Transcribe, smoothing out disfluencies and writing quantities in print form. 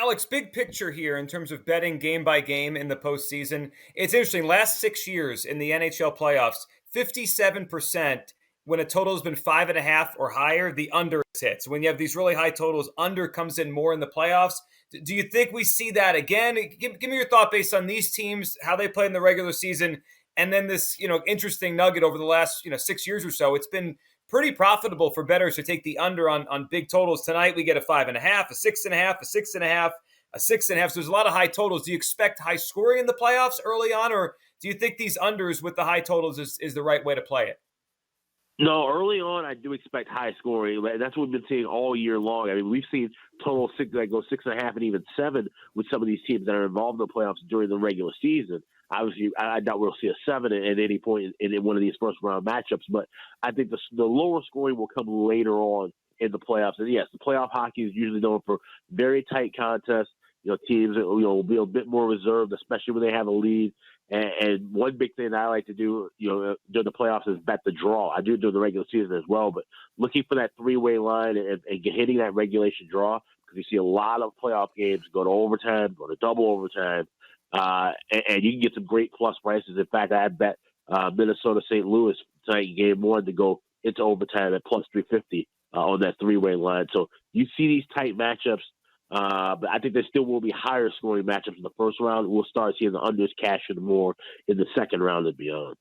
Alex, big picture here in terms of betting game by game in the postseason. It's interesting. Last 6 years in the NHL playoffs, 57% when a total has been 5.5 or higher, the under is hit. So when you have these really high totals, under comes in more in the playoffs. Do you think we see that again? Give me your thought based on these teams, how they play in the regular season, and then this interesting nugget over the last 6 years or so. It's been pretty profitable for bettors to take the under on big totals. Tonight we get a 5.5, a 6.5, a 6.5, a 6.5. So there's a lot of high totals. Do you expect high scoring in the playoffs early on, or do you think these unders with the high totals is the right way to play it? No, early on, I do expect high scoring. That's what we've been seeing all year long. I mean, we've seen total six, that go 6.5 and even 7 with some of these teams that are involved in the playoffs during the regular season. Obviously, I doubt we'll see a 7 at any point in one of these first round matchups, but I think the lower scoring will come later on in the playoffs. And yes, the playoff hockey is usually known for very tight contests. Teams will be a bit more reserved, especially when they have a lead. And one big thing that I like to do, during the playoffs is bet the draw. I do it during the regular season as well, but looking for that three-way line and hitting that regulation draw, because you see a lot of playoff games go to overtime, go to double overtime, and you can get some great plus prices. In fact, I bet Minnesota St. Louis tonight game 1 to go into overtime at plus 350 on that three-way line. So you see these tight matchups. But I think there still will be higher scoring matchups in the first round. We'll start seeing the unders cash in more in the second round and beyond.